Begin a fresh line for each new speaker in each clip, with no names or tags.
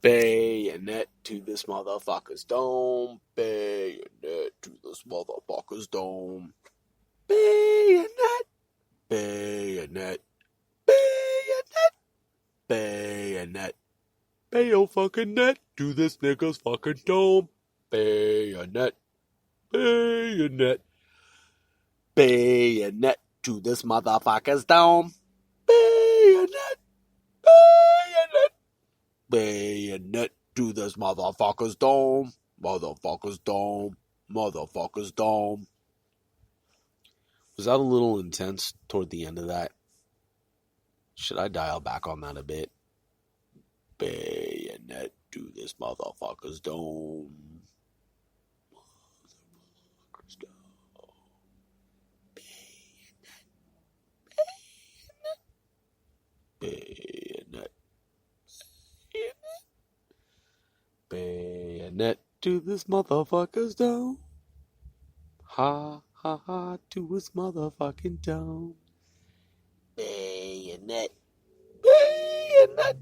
Bayonet to this motherfucker's dome. Bayonet to this motherfucker's dome. Bayonet. Bayonet. Bayonet. Bayonet. Bayo fucking net to this nigga's fucking dome. Bayonet. Bayonet. Bayonet to this motherfucker's dome. Bayonet. Bayonet. Bayonet to this motherfucker's dome. Motherfucker's dome. Motherfucker's dome. Was that a little intense toward the end of that? Should I dial back on that a bit? Bayonet to this motherfucker's dome. Motherfucker's dome. Bayonet. Bayonet. Bayonet. Bayonet to this motherfucker's dome. Ha ha ha to his motherfucking dome. Bayonet. Bayonet.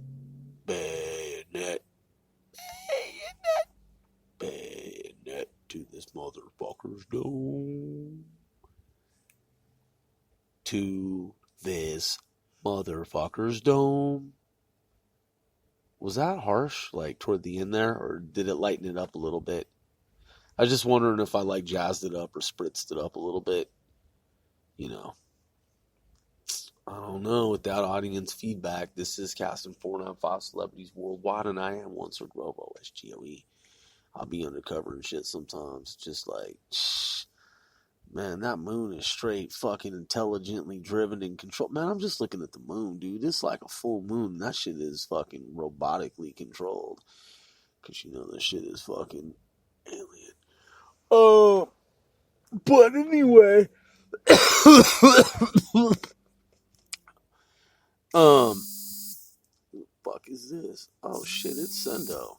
Bayonet. Bayonet. Bayonet to this motherfucker's dome. To this motherfucker's dome. Was that harsh, like, toward the end there, or did it lighten it up a little bit? I was just wondering if I, like, jazzed it up or spritzed it up a little bit. You know. I don't know. Without audience feedback, this is Casting 495 Celebrities Worldwide, and I am one Sen Grove, OSGOE. I'll be undercover and shit sometimes. Just like, man, that moon is straight fucking intelligently driven and controlled. Man, I'm just looking at the moon, dude. It's like a full moon. That shit is fucking robotically controlled. Because, you know, this shit is fucking alien. But anyway. Fuck is this? Oh shit, it's Sendo.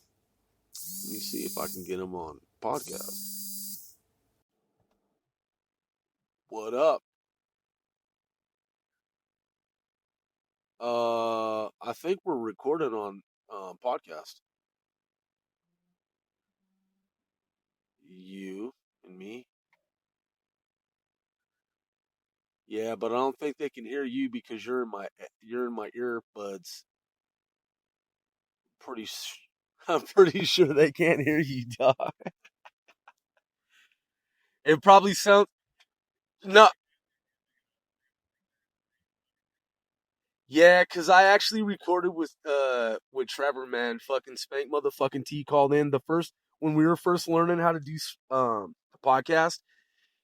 Let me see if I can get him on podcast. What up? I think we're recording on podcast. You and me. Yeah, but I don't think they can hear you because you're in my earbuds. I'm pretty sure they can't hear you, dog. It probably sounds no. Yeah, cause I actually recorded with Trevor, man. Fucking Spank motherfucking T called in when we were first learning how to do the podcast.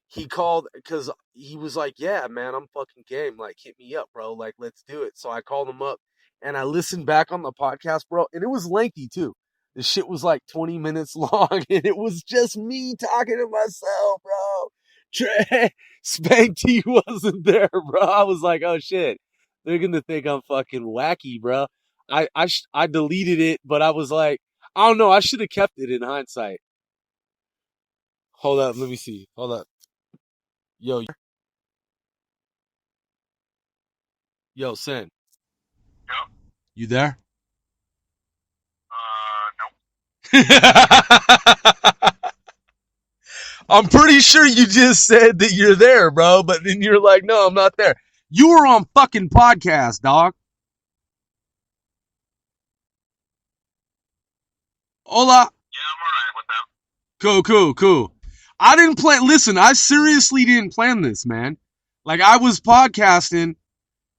He called because he was like, "Yeah, man, I'm fucking game. Like, hit me up, bro. Like, let's do it." So I called him up, and I listened back on the podcast, bro, and it was lengthy too. The shit was like 20 minutes long, and it was just me talking to myself, bro. Spank T wasn't there, bro. I was like, "Oh shit, they're gonna think I'm fucking wacky, bro." I deleted it, but I was like, I don't know. I should have kept it in hindsight. Hold up, let me see. Hold up. Yo, Sen.
Yep.
You there?
Nope.
I'm pretty sure you just said that you're there, bro, but then you're like, no, I'm not there. You were on fucking podcast, dog. Hola.
Yeah, I'm alright with that.
Cool. I didn't listen, I seriously didn't plan this, man. Like, I was podcasting,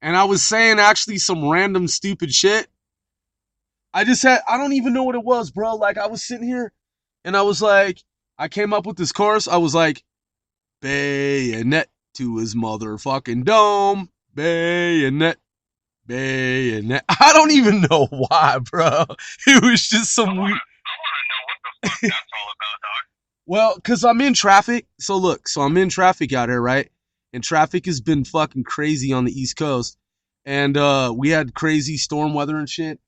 and I was saying actually some random stupid shit. I don't even know what it was, bro. Like, I was sitting here, and I was like, I came up with this chorus. I was like, bayonet to his motherfucking dome. Bayonet. I don't even know why, bro. It was just some weird.
I want to know what the fuck that's all about, dog.
Well, because I'm in traffic. So look, I'm in traffic out here, right? And traffic has been fucking crazy on the East Coast. And we had crazy storm weather and shit.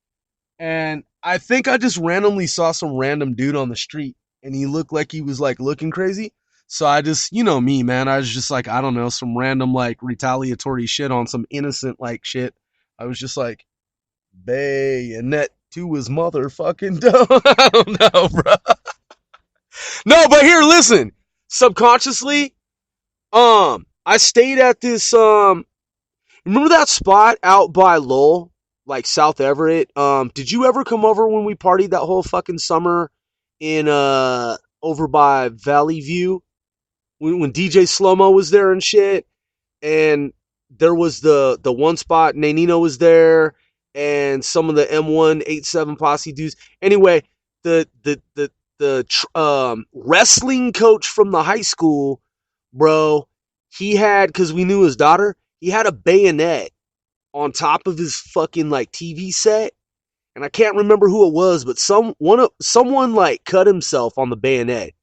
And I think I just randomly saw some random dude on the street. And he looked like he was like looking crazy. So I just, you know me, man. I was just like, I don't know, some random like retaliatory shit on some innocent like shit. I was just like, bayonet to his motherfucking dome. I don't know, bro. No, but here, listen. Subconsciously, I stayed at this, remember that spot out by Lowell, like South Everett? Did you ever come over when we partied that whole fucking summer in, over by Valley View? When DJ Slow-Mo was there and shit? And there was the one spot, Nanino was there, and some of the M187 posse dudes. Anyway, the wrestling coach from the high school, bro, he had, because we knew his daughter, he had a bayonet on top of his fucking like TV set, and I can't remember who it was, but someone like cut himself on the bayonet.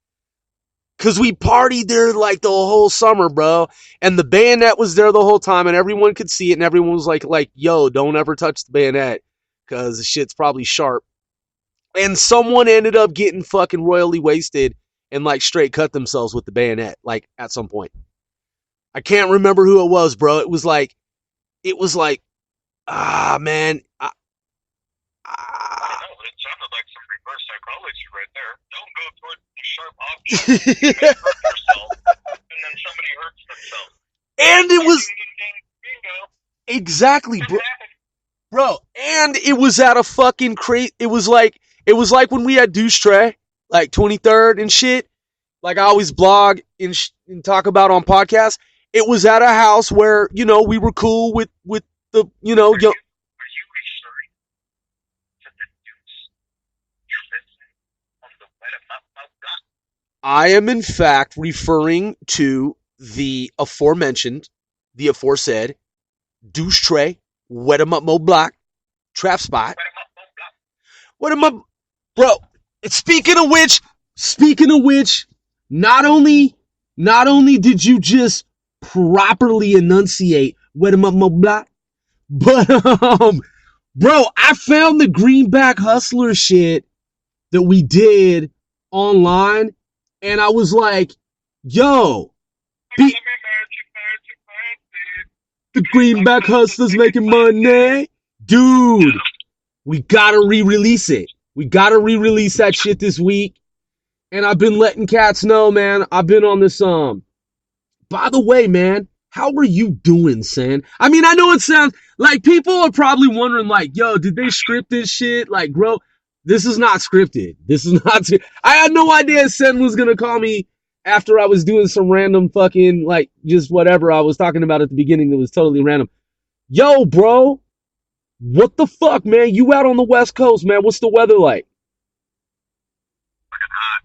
Cause we partied there like the whole summer, bro. And the bayonet was there the whole time, and everyone could see it, and everyone was like, yo, don't ever touch the bayonet, cause the shit's probably sharp. And someone ended up getting fucking royally wasted and like straight cut themselves with the bayonet, like at some point. I can't remember who it was, bro. It was like, man.
It sounded like some reverse psychology right there. Don't go towards the sharp object. You may hurt yourself, and then somebody hurts themselves.
And it was
Bingo.
exactly, bro. And it was at a fucking crazy. It was like when we had Douche Tray, like 23rd and shit. Like I always blog and talk about on podcasts. It was at a house where, you know, we were cool with the, you know,
Are you referring to the dudes on the wet up?
I am in fact referring to the aforementioned, the aforesaid Douche Tray, Wet 'em Up Mo Block, Trap Spot. Wet 'em Up, bro. Speaking of which, not only did you just properly enunciate Wet 'em Up Mo Block, but bro, I found the Greenback Hustler shit that we did online, and I was like, yo, the Greenback Hustlers making money, dude. We gotta re-release it. We gotta re-release that shit this week. And I've been letting cats know, man. I've been on this, by the way, man, how are you doing, Sen? I mean, I know it sounds like people are probably wondering, like, yo, did they script this shit? Like, bro, this is not scripted. This is not, I had no idea Sen was gonna call me after I was doing some random fucking, like, just whatever I was talking about at the beginning that was totally random. Yo, bro, what the fuck, man? You out on the West Coast, man. What's the weather like?
Fucking hot.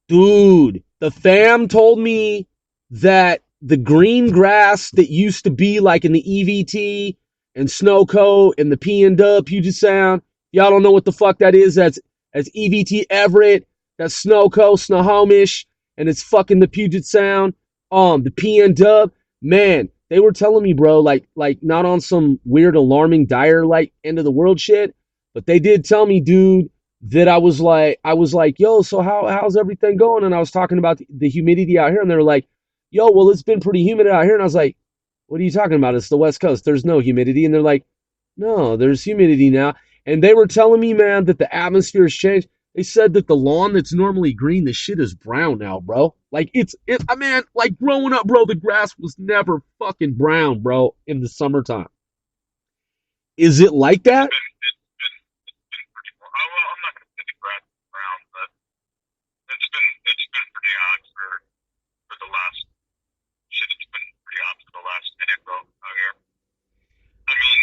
Dude, the fam told me that the green grass that used to be like in the EVT and Snowcoat and the P and Dub Puget Sound, y'all don't know what the fuck that is. That's EVT Everett, that's Snowcoat, Snohomish, and it's fucking the Puget Sound. The P and Dub, man, they were telling me, bro, like not on some weird, alarming, dire like end of the world shit, but they did tell me, dude, that I was like, yo, so how's everything going? And I was talking about the humidity out here, and they were like, yo, well, it's been pretty humid out here. And I was like, what are you talking about? It's the West Coast. There's no humidity. And they're like, no, there's humidity now. And they were telling me, man, that the atmosphere has changed. They said that the lawn that's normally green, the shit is brown now, bro. Like I mean, like growing up, bro, the grass was never fucking brown, bro, in the summertime. Is it like that?
It's been pretty well. I'm not gonna say the grass is brown, but it's been pretty hot for the last shit. It's been pretty hot for the last minute, bro, out here. I mean,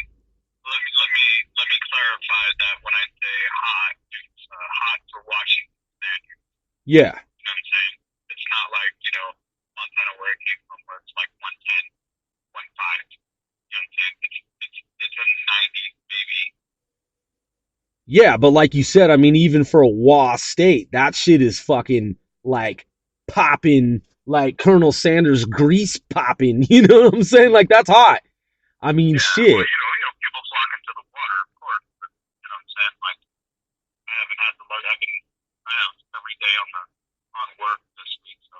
let me clarify that when I say hot, it's hot for Washington standards.
Yeah.
You know what I'm saying? It's not like, Montana where it came from, where it's like 110, 1.5. You know what I'm saying? It's a 90, maybe.
Yeah, but like you said, I mean, even for a WA state, that shit is fucking like popping, like Colonel Sanders grease popping. You know what I'm saying? Like that's hot. I mean,
Yeah,
shit.
well, people flocking to the water, of course. But you know what I'm saying? Like, I haven't had the luck. I have every day on work this week. So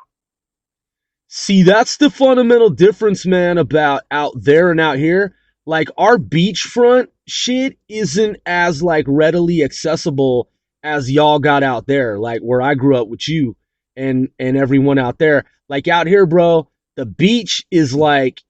See, that's the fundamental difference, man, about out there and out here. Like our beachfront shit isn't as like readily accessible as y'all got out there, like where I grew up with you and everyone out there. Like out here, bro, the beach is like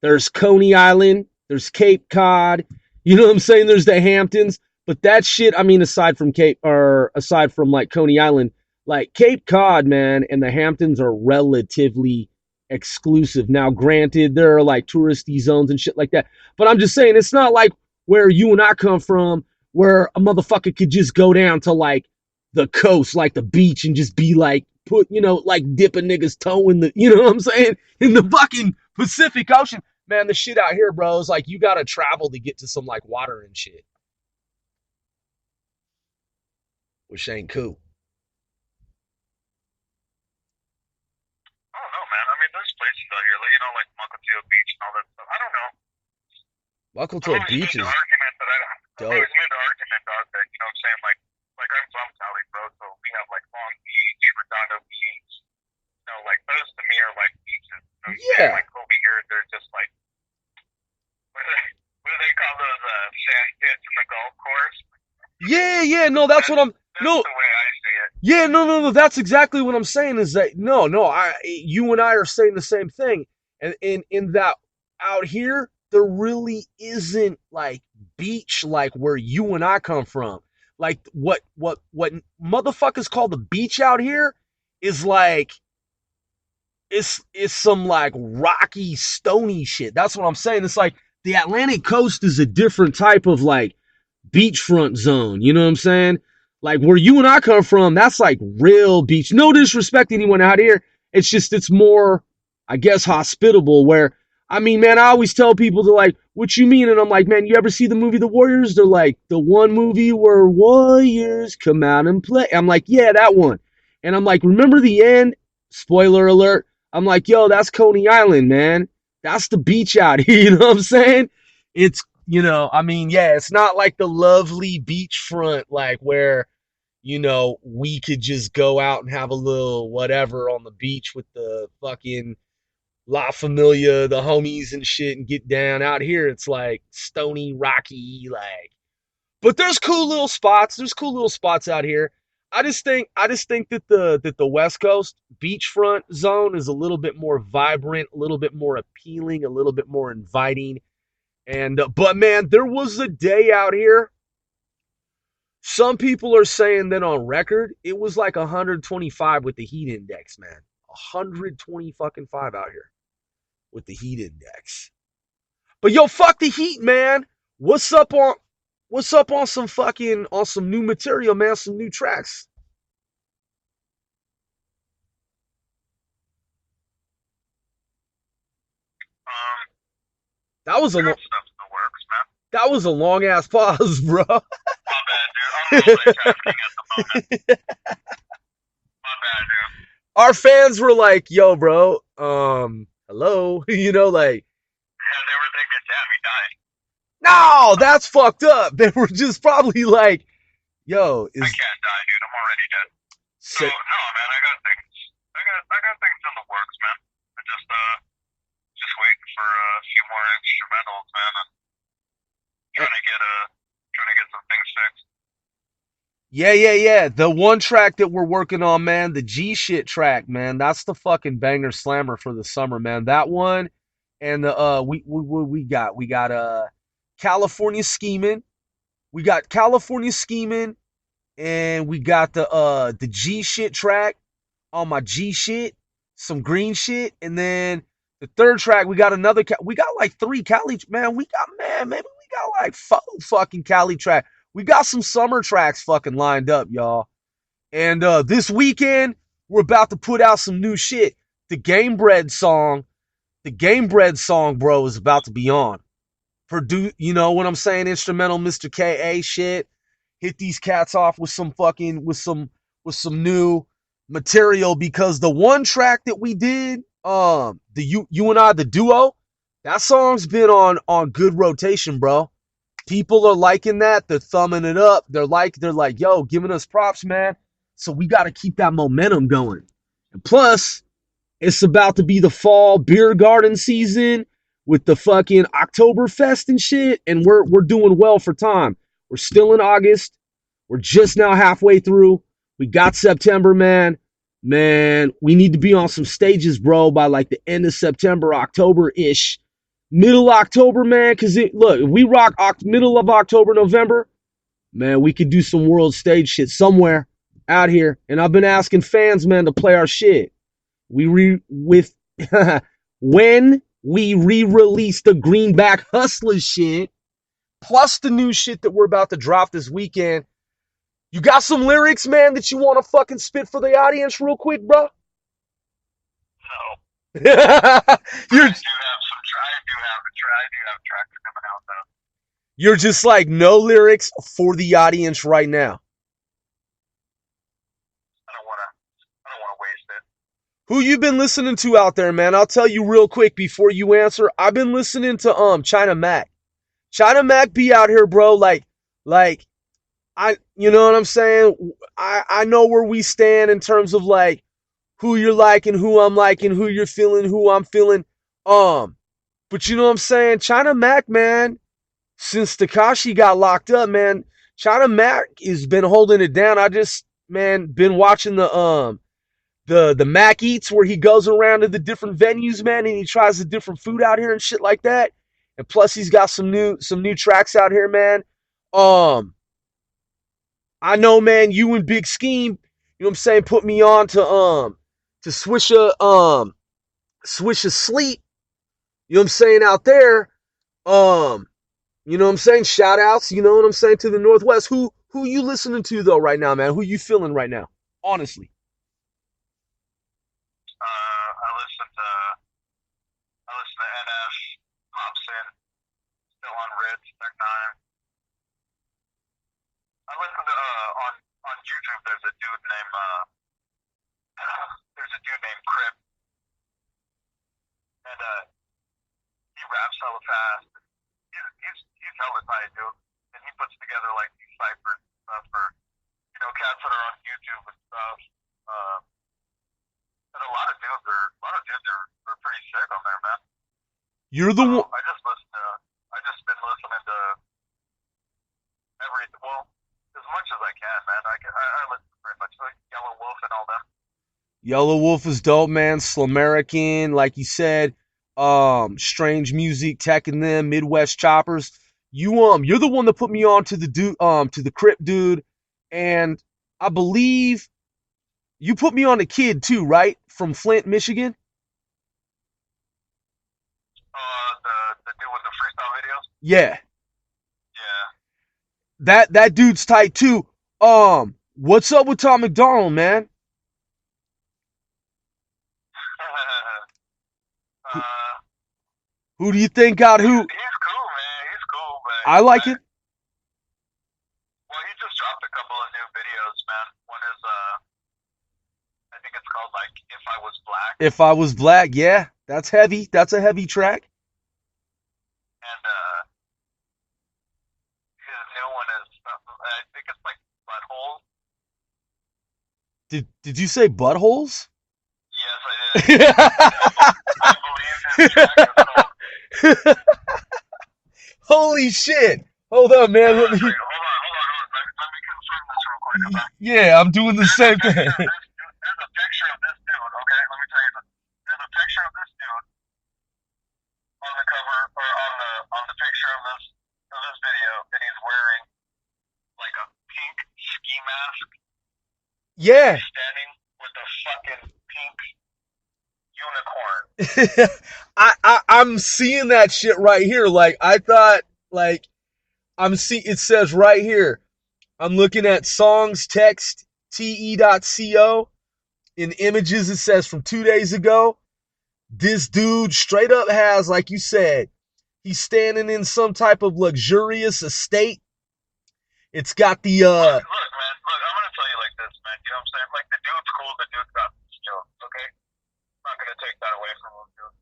there's Coney Island, there's Cape Cod, you know what I'm saying? There's the Hamptons, but that shit, I mean, aside from like Coney Island, like Cape Cod, man, and the Hamptons are relatively exclusive. Now, granted, there are like touristy zones and shit like that, but I'm just saying it's not like where you and I come from, where a motherfucker could just go down to like the coast, like the beach, and just be like, like dip a nigga's toe in the, you know what I'm saying, in the fucking Pacific Ocean. Man, the shit out here, bro, is like you gotta travel to get to some like water and shit, which ain't cool.
I don't know, man. I mean, there's places out here, like like Mukilteo Beach and all that stuff. I don't know.
Welcome
I've
to a
always
beach
made the
is
argument that I've
dope.
always made the argument, dog, that what I'm saying, like I'm from Cali, bro, so we have like Long Beach, Redondo Beach. Like those to me are like beaches. You know what I'm saying?
Yeah.
Like over here, they're just like what do they call those sand pits in the golf course?
Yeah, no, that's what I'm
That's
no,
the way I see it.
yeah, no, that's exactly what I'm saying is that no, you and I are saying the same thing. And in that out here, there really isn't like beach like where you and I come from. Like what motherfuckers call the beach out here is like it's some like rocky, stony shit. That's what I'm saying. It's like the Atlantic coast is a different type of like beachfront zone. You know what I'm saying? Like where you and I come from, that's like real beach. No disrespect to anyone out here. It's just it's more, I guess, hospitable. Where I mean, man, I always tell people to like, what you mean? And I'm like, man, you ever see the movie The Warriors? They're like the one movie where warriors come out and play. I'm like, yeah, that one. And I'm like, remember the end? Spoiler alert. I'm like, yo, that's Coney Island, man. That's the beach out here. You know what I'm saying? It's I mean, yeah, it's not like the lovely beachfront, like where, we could just go out and have a little whatever on the beach with the fucking La Familia, the homies and shit and get down. Out here, it's like stony, rocky, like. But there's cool little spots. There's cool little spots out here. I just think that the West Coast beachfront zone is a little bit more vibrant, a little bit more appealing, a little bit more inviting. And but man, there was a day out here. Some people are saying that on record it was like 125 with the heat index, man. 120 fucking 5 out here with the heat index. But yo, fuck the heat, man. What's up on some new material, man? Some new tracks.
Um,
That was a
I got stuff in the works, man.
that was a long ass pause, bro.
My bad, dude. I don't know what's happening at the moment. My bad, dude.
Our fans were like, "Yo, bro, hello," like,
Yeah, they were thinking, damn, he died.
no, that's fucked up. They were just probably like, "Yo,
I can't die, dude. I'm already dead. So
sick."
no, man, I got things. I got things in the works, man. I just waiting for a few more instrumentals, man. And trying to get some things fixed.
Yeah. The one track that we're working on, man, the G shit track, man, that's the fucking banger slammer for the summer, man. That one, and the we got California Scheming, we got California Scheming, and we got the G shit track on my G shit, some green shit, and then the third track we got we got like 3 Cali, man. Maybe we got like 4 fucking Cali track. We got some summer tracks fucking lined up, y'all. And this weekend we're about to put out some new shit. The Game Bread song, bro, is about to be on. You know what I'm saying? Instrumental Mr. KA shit. Hit these cats off with some new material, because the one track that we did, you and I, the duo, that song's been on good rotation, bro. People are liking that. They're thumbing it up. They're like, yo, giving us props, man. So we got to keep that momentum going. And plus, it's about to be the fall beer garden season. with the fucking Oktoberfest and shit, and we're doing well for time. We're still in August. We're just now halfway through. We got September, man. Man, we need to be on some stages, bro, by like the end of September, October-ish. Middle October, man, because look, if we rock middle of October, November, man, we could do some world stage shit somewhere out here. And I've been asking fans, man, to play our shit. When we re-release the Greenback Hustlers shit, plus the new shit that we're about to drop this weekend, you got some lyrics, man, that you want to fucking spit for the audience real quick, bro?
No.
You're,
I do have tracks coming out though.
You're just like, no lyrics for the audience right now.
I don't wanna waste it.
Who you been listening to out there, man? I'll tell you real quick before you answer. I've been listening to China Mac. China Mac be out here, bro. Like you know what I'm saying? I know where we stand in terms of like who you're liking, who I'm liking, who you're feeling, who I'm feeling. But you know what I'm saying? China Mac, man, since Tekashi got locked up, man, China Mac has been holding it down. I just, man, been watching the Mac Eats where he goes around to the different venues, man, and he tries the different food out here and shit like that. And plus he's got some new tracks out here, man. I know, man, you and Big Scheme, you know what I'm saying, put me on to Swisha Sleep. You know what I'm saying, out there. You know what I'm saying? Shout outs, you know what I'm saying, to the Northwest. Who you listening to though right now, man? Who you feeling right now? Honestly.
I listen to NF, Hobson, still on Ritz, Tech 9. I listen to on YouTube. There's a dude named Crip, and he raps hella fast. He's hella tight, dude, and he puts together like these ciphers and stuff for cats that are on YouTube and stuff. And a lot of dudes are pretty sick on there, man.
You're the one.
I just been listening to everything. Well, as much as I can, man. I listen to pretty much like Yellow Wolf and all them.
Yellow Wolf is dope, man. Slamerican, like you said, Strange Music, Tech and them, Midwest Choppers. You're the one that put me on to the Crip dude, and I believe you put me on a Kid too, right? From Flint, Michigan.
The dude with the freestyle videos.
Yeah.
Yeah.
That dude's tight too. What's up with Tom McDonald, man? Who do you think got who?
He's cool, man. He's cool, but
I like it.
Well, he just dropped a couple of new videos, man. One is I think it's called like If I Was Black.
If I Was Black, yeah, that's heavy. That's a heavy track.
And his new one is I think it's like Butthole.
Did you say buttholes?
Yes, I did. I believe his track is called.
Holy shit! Hold on, man.
Hold on. Let me confirm this real quick.
Yeah, I'm doing the same thing.
There's a picture of this dude. Okay, let me tell you. There's a picture of this dude on the cover or on the picture of this video, and he's wearing like a pink ski mask.
Yeah.
He's standing with a fucking pink unicorn.
I'm seeing that shit right here. Like, I thought, like, it says right here, I'm looking at songs text te.co. In images, it says from 2 days ago. This dude straight up has, like you said, he's standing in some type of luxurious estate. It's got the,
Look, man, I'm gonna tell you like this, man. You know what I'm saying? Like, the dude's cool, the dude's got skills, okay? I'm not gonna take that away from him, dude.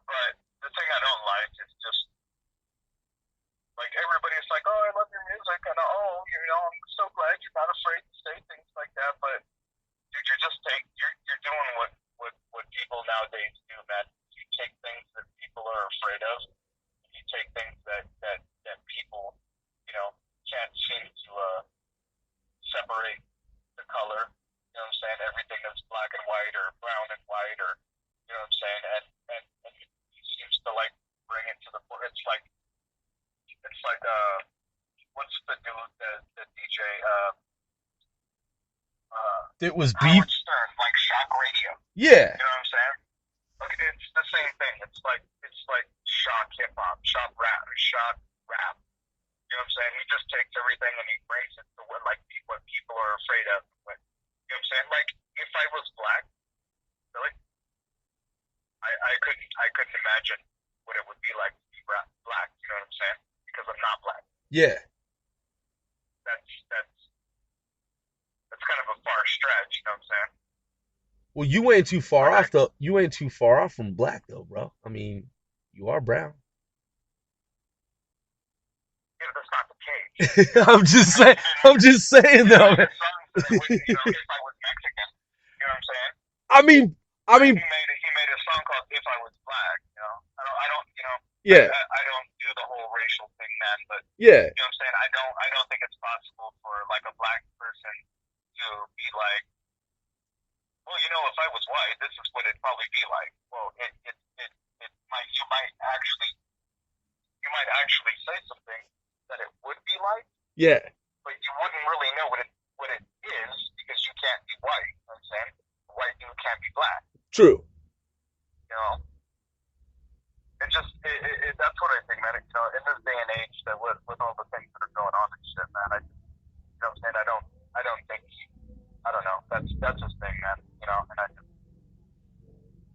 But the thing I don't like is just, like, everybody's like, oh, I love your music, and I'm so glad you're not afraid to say things like that, but, dude, you're doing what people nowadays do, man. You take things that people
That was beef.
Howard Stern, like shock radio.
Yeah.
You know what I'm saying? Like, it's the same thing. It's like shock hip hop, shock rap. You know what I'm saying? He just takes everything and he brings it to what people are afraid of. You know what I'm saying? Like, if I was black, really, I couldn't imagine what it would be like to be black. You know what I'm saying? Because I'm not black.
Yeah.
That's kind of a far stretch. You know what I'm saying?
Well, you ain't too far off though. You ain't too far off from black though, bro. I mean, you are brown.
Yeah, that's not the case.
I'm just saying though. Man.
If I was Mexican, you know what I'm saying?
I mean,
he made a song called "If I Was Black." You know, I don't, you know.
Yeah.
I don't do the whole racial thing, man. But
yeah,
you know what I'm saying? I don't think it's possible for like a black person to be like, well, you know, if I was white, this is what it'd probably be like. Well, you might actually say something that it would be like.
Yeah.
But you wouldn't really know what it is because you can't be white. You know what I'm saying? A white dude can't be black.
True.
You know. That's what I think, man. You know, in this day and age, that with all the things that are going on and shit, man. You know what I'm saying? I don't think. I don't know. That's his thing, man. You know, and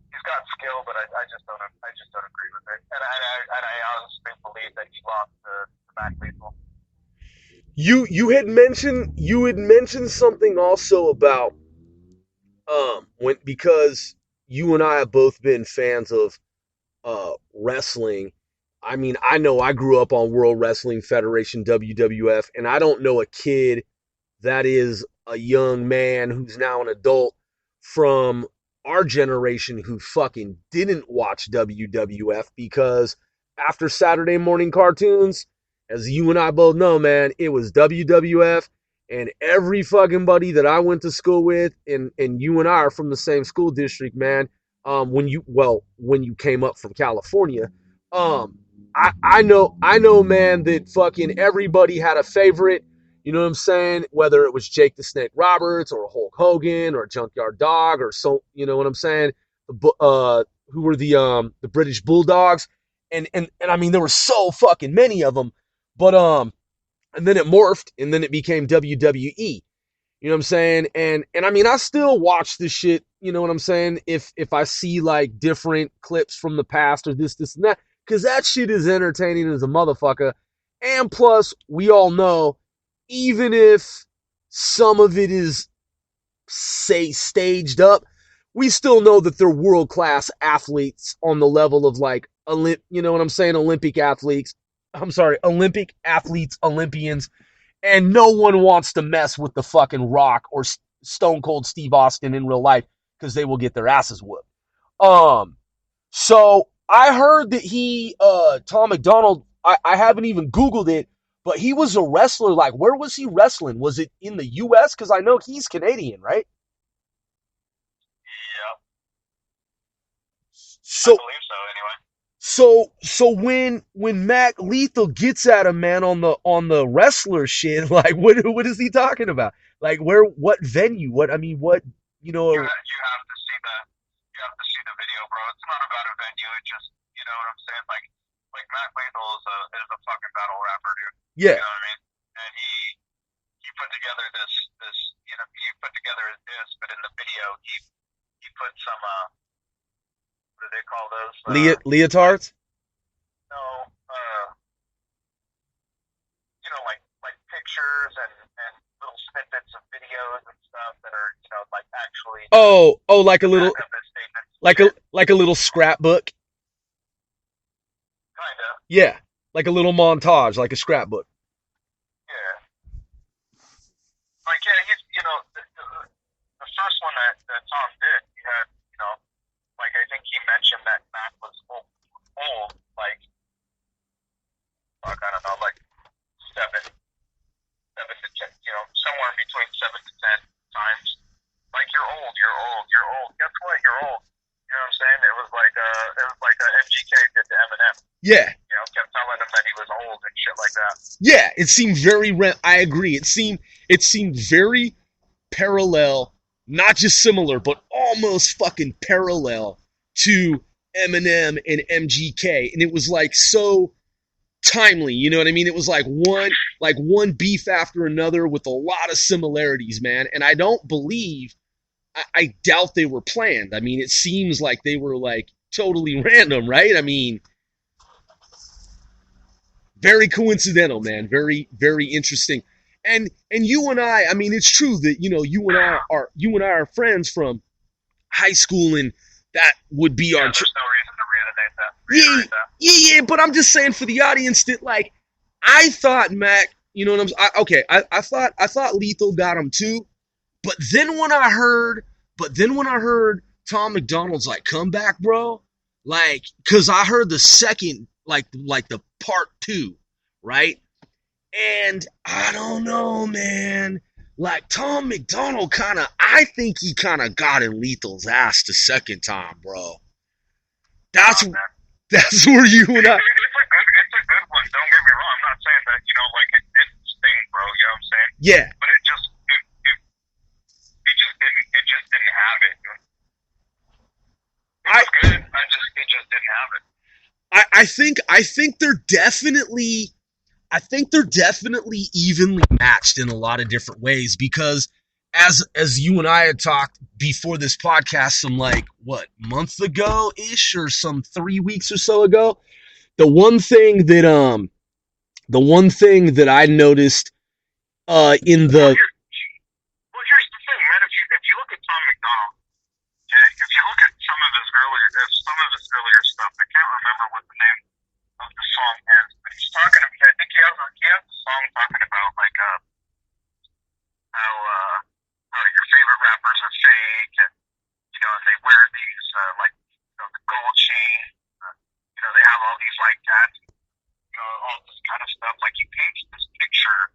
he's got skill, but I just don't agree with it. And I honestly believe that he lost to Mac Lethal.
You had mentioned something also about because you and I have both been fans of wrestling. I mean, I know I grew up on World Wrestling Federation, WWF, and I don't know a kid that is a young man who's now an adult from our generation who fucking didn't watch WWF, because after Saturday morning cartoons, as you and I both know, man, it was WWF, and every fucking buddy that I went to school with, and you and I are from the same school district, man. When you came up from California, I know, man, that fucking everybody had a favorite. You know what I'm saying? Whether it was Jake the Snake Roberts or Hulk Hogan or Junkyard Dog or so, you know what I'm saying? Who were the British Bulldogs, and I mean there were so fucking many of them, but and then it morphed and then it became WWE. You know what I'm saying? And I mean, I still watch this shit, you know what I'm saying? If I see like different clips from the past or this and that, because that shit is entertaining as a motherfucker. And plus, we all know, even if some of it is, say, staged up, we still know that they're world-class athletes on the level of like, you know what I'm saying? Olympic athletes, Olympians. And no one wants to mess with the fucking Rock or Stone Cold Steve Austin in real life because they will get their asses whooped. So I heard that Tom McDonald, I haven't even Googled it, but he was a wrestler. Like, where was he wrestling? Was it in the U.S.? Because I know he's Canadian, right?
Yeah.
So,
I believe so, anyway.
So when Mac Lethal gets at him, man, on the wrestler shit, like what is he talking about? Like what venue? What I mean, what you know?
You have to see the video, bro. It's not about a venue. It just, you know what I'm saying? Like Mac Lethal is a fucking battle rapper, dude.
Yeah.
You know what I mean? And he put together this, you know, he put together this, but in the video he put some what do they call those?
Leotards?
No, you know, like pictures and little snippets of videos and stuff that are, you know, like actually.
Oh, like a little, like a little scrapbook.
Kinda.
Yeah, like a little montage, like a scrapbook.
Yeah. Like, yeah, he's, you know, the first one that Tom did, he had, you know, like I think he mentioned that Mac was old, like, fuck, I don't know, like 7 to 10, you know, somewhere in between 7 to 10 times. Like, you're old. Guess what? You're old. You know what I'm saying? It was like MGK did to Eminem.
Yeah.
You know, kept telling him that he was old and shit like that.
Yeah, it seemed very. I agree. It seemed very parallel
not just similar, but almost fucking parallel to Eminem and MGK. And it was like so timely, you know what I mean? It was like one beef after another with a lot of similarities, man. And I don't believe, I doubt they were planned. I mean, it seems like they were like totally random, right? I mean, very coincidental, man. Very, very interesting. And you and I mean, it's true that you and I are friends from high school, and that would be
Yeah,
our
there's no reason to reiterate that.
yeah. But I'm just saying for the audience that like I thought Mac, you know what I thought Lethal got him too, but then when I heard Tom McDonald's like comeback, bro, like because I heard the second like the part two, right? And I don't know, man. Like Tom McDonald I think he kind of got in Lethal's ass the second time, bro. That's that's where you and I.
It's a good one. Don't get me wrong. I'm not saying that like it didn't sting, bro. You know what I'm saying?
Yeah,
But it just didn't have it. It was good. It just didn't have it.
I think they're definitely evenly matched in a lot of different ways because as you and I had talked before this podcast some like what month ago ish or some 3 weeks or so ago, the one thing that I noticed in the
Well, here's the thing, man. If you look at Tom McDonald, if you look at some of his earlier stuff, I can't remember what the name of the song is, but he's talking. I think he has a song talking about like how your favorite rappers are fake, and and they wear these like the gold chain, they have all these like tattoos, all this kind of stuff. Like he paints this picture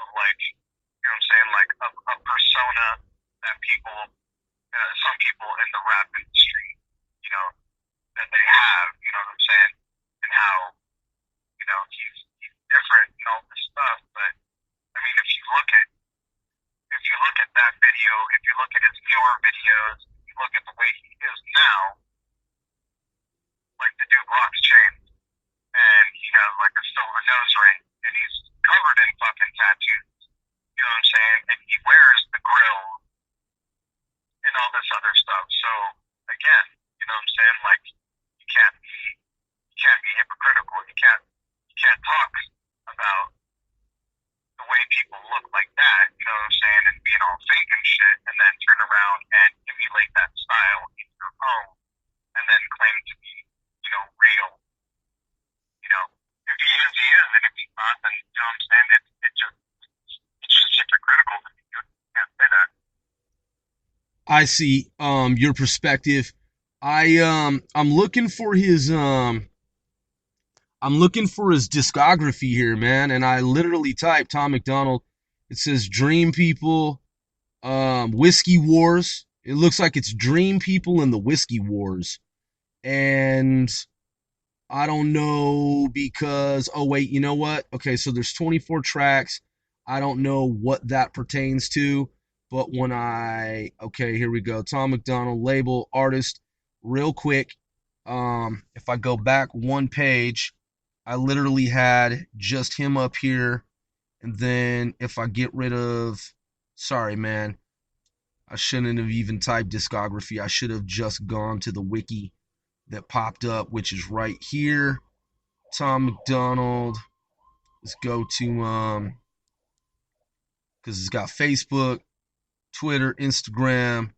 of like what I'm saying, like a persona that some people in the rap industry, that they have, you know what I'm saying, and how he's different and all this stuff. But I mean, if you look at that video, if you look at his newer videos, if you look at the way he is now, like the dude rocks chains, and he has like a silver nose ring, and he's covered in fucking tattoos. You know what I'm saying? And he wears the grill and all this other stuff. So again, you know what I'm saying? Like you can't be hypocritical. You can't talk about the way people look like that, you know what I'm saying, and being all fake and shit, and then turn around and emulate that style in your own, and then claim to be, real. If he is, he is, and if he's not, then you know what I'm saying. It's just hypocritical to me. You can't say that.
I see your perspective. I'm looking for his discography here, man, and I literally typed Tom McDonald. It says Dream People, Whiskey Wars. It looks like it's Dream People and the Whiskey Wars. And I don't know because oh wait, you know what? Okay, so there's 24 tracks. I don't know what that pertains to, but okay, here we go. Tom McDonald label artist real quick. If I go back one page, I literally had just him up here, and then if I get rid of sorry man, I shouldn't have even typed discography. I should have just gone to the wiki that popped up, which is right here. Tom McDonald. Let's go to because it's got Facebook, Twitter, Instagram,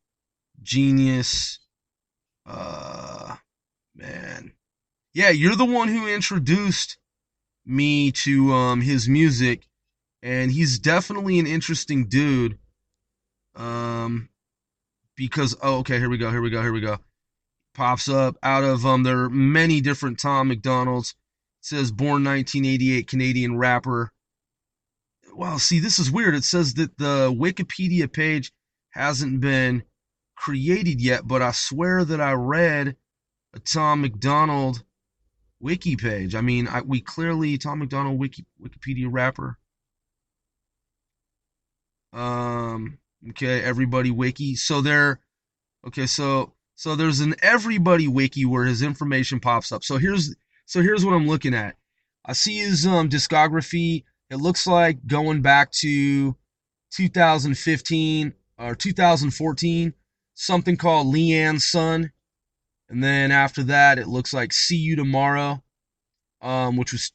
Genius. Man. Yeah, you're the one who introduced me to his music, and he's definitely an interesting dude. Because okay, here we go. Pops up out of there are many different Tom McDonalds. It says born 1988 Canadian rapper. Well, see, this is weird. It says that the Wikipedia page hasn't been created yet, but I swear that I read a Tom McDonald wiki page. I mean, we clearly Tom McDonald Wikipedia rapper. Okay, everybody wiki. So there's an everybody wiki where his information pops up. So here's what I'm looking at. I see his discography. It looks like going back to 2015 or 2014, something called Leanne's Son. And then after that, it looks like See You Tomorrow, which was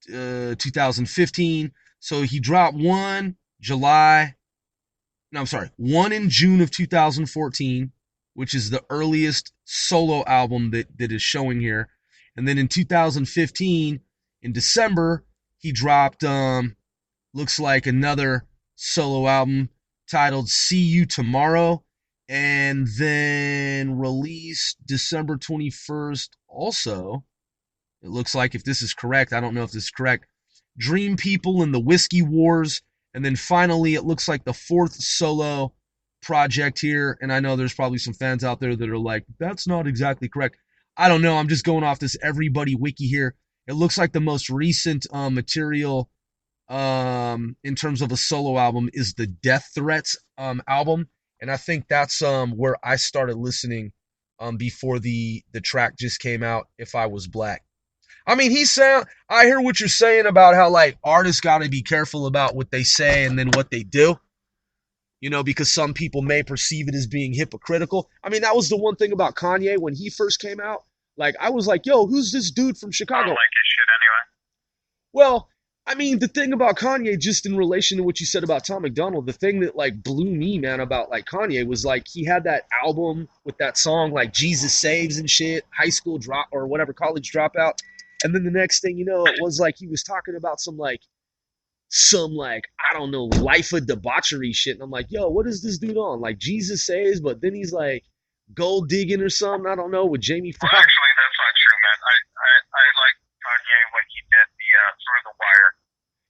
2015. So he dropped one in June of 2014, which is the earliest solo album that is showing here. And then in 2015, in December, he dropped looks like another solo album titled See You Tomorrow, and then released December 21st also. It looks like, if this is correct, I don't know if this is correct, Dream People and the Whiskey Wars. And then finally, it looks like the fourth solo project here. And I know there's probably some fans out there that are like, that's not exactly correct. I don't know. I'm just going off this everybody wiki here. It looks like the most recent material in terms of a solo album is the Death Threats album. And I think that's where I started listening before the track just came out, If I Was Black. I mean, I hear what you're saying about how, like, artists got to be careful about what they say and then what they do, because some people may perceive it as being hypocritical. I mean, that was the one thing about Kanye when he first came out. Like, I was like, yo, who's this dude from
I
Chicago?
don't like his shit anyway.
Well, I mean, the thing about Kanye, just in relation to what you said about Tom McDonald, the thing that, like, blew me, man, about, like, Kanye was, like, he had that album with that song, like, Jesus Saves and shit, high school drop or whatever, college dropout. And then the next thing you know, it was like he was talking about some I don't know, life of debauchery shit. And I'm like, yo, what is this dude on? Like, Jesus Saves, but then he's like gold digging or something. I don't know, with Jamie Foxx.
Well, actually, that's not true, man. I like Kanye when he did the Through the Wire.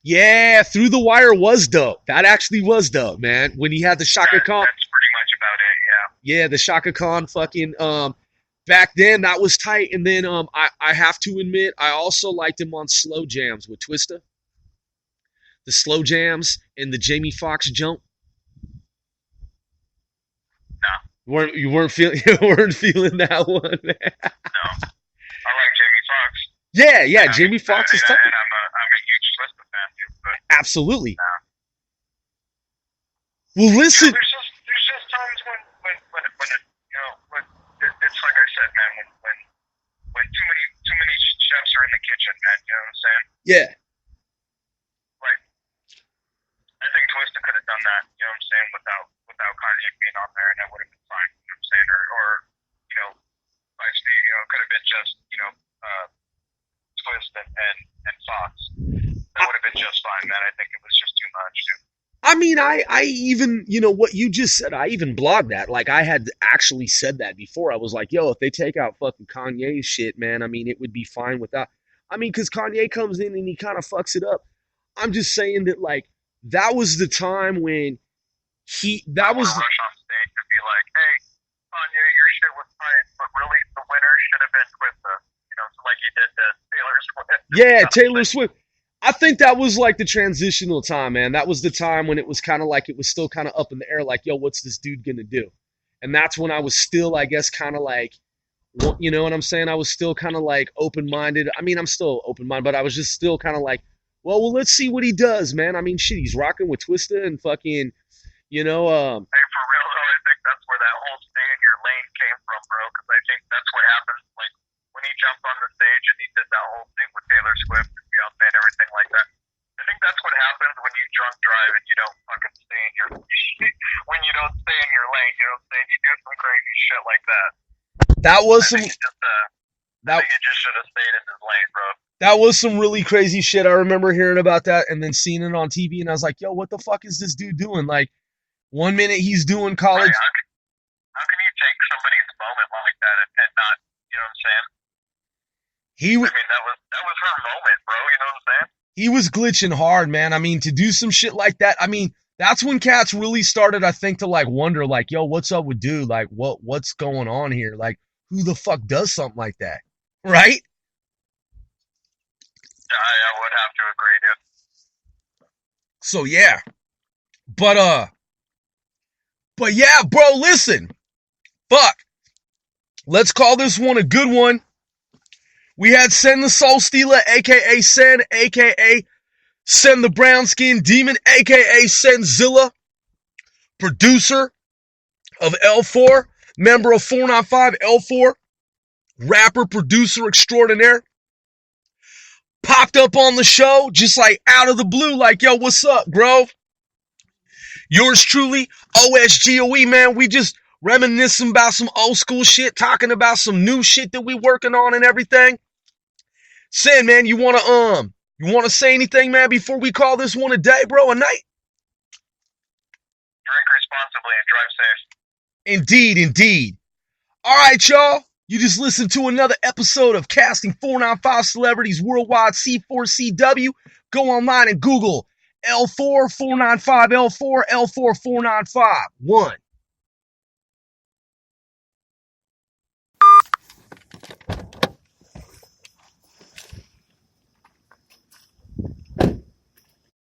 Yeah, Through the Wire was dope. That actually was dope, man. When he had the Shaka Khan.
That's pretty much about it, yeah.
Yeah, the Shaka Khan fucking back then, that was tight. And then I have to admit, I also liked him on Slow Jams with Twista. The Slow Jams and the Jamie Foxx jump.
No.
You weren't feeling that one.
No. I like Jamie Foxx.
Yeah, Jamie Foxx is tough.
And I'm a huge Twista fan, too. But
absolutely.
Nah.
Well, listen.
There's just times when it's like I said, man, when too many chefs are in the kitchen, man, you know what I'm saying?
Yeah.
Like, I think Twista could have done that, you know what I'm saying, without Kanye being on there, and that would have been fine, you know what I'm saying? Or vice versa, could have been just, Twist and Fox. That would have been just fine, man. I think it was just too much, dude.
I mean, I even, what you just said, I even blogged that. Like, I had actually said that before. I was like, yo, if they take out fucking Kanye's shit, man, I mean, it would be fine without. I mean, because Kanye comes in and he kind of fucks it up. I'm just saying that, like, that was the time when
I rush on stage and be like, hey, Kanye, your shit was tight, but really the winner should have been Twista. Like you did Taylor Swift.
Yeah, Taylor Swift. I think that was like the transitional time, man. That was the time when it was kind of like, it was still kind of up in the air, like, yo, what's this dude gonna do? And that's when I was still, I guess, kind of like, you know what I'm saying? I was still kind of like open-minded. I mean, I'm still open-minded, but I was just still kind of like, well, let's see what he does, man. I mean, shit, he's rocking with Twista and fucking,
Hey, for real though, I think that's where that whole stay in your lane came from, bro. Because I think that's what happened. Like when he jumped on the stage and he did that whole thing with Taylor Swift and Beyonce and everything like that. I think that's what happens when you drunk drive and you don't fucking stay in your when you don't stay in your lane. You know what I'm saying? You do some crazy shit like that.
That was some.
I think he just should have stayed in his lane, bro.
That was some really crazy shit. I remember hearing about that and then seeing it on TV, and I was like, yo, what the fuck is this dude doing? Like, 1 minute he's doing college.
Right, how can you take somebody's moment like that and not, you know what I'm saying? I mean, that was her moment, bro, you know what I'm saying?
He was glitching hard, man. I mean, to do some shit like that, I mean, that's when cats really started, I think, to like wonder, like, yo, what's up with dude? Like, what's going on here? Like, who the fuck does something like that? Right?
Yeah, I would have to agree, dude.
So yeah. But But yeah, bro, listen. Fuck. Let's call this one a good one. We had Sen the Soul Stealer, a.k.a. Sen, a.k.a. Sen the Brown Skin Demon, a.k.a. Senzilla, producer of L4, member of 495 L4, rapper, producer extraordinaire. Popped up on the show just like out of the blue, like, yo, what's up, Grove? Yours truly, OSGOE, man. We just reminiscing about some old school shit, talking about some new shit that we working on and everything. Sen, man, you wanna say anything, man, before we call this one a day, bro, a night?
Drink responsibly and drive safe.
Indeed, indeed. All right, y'all. You just listened to another episode of Casting 495 Celebrities Worldwide C4CW. Go online and Google L4 495 L4 L4 495 1.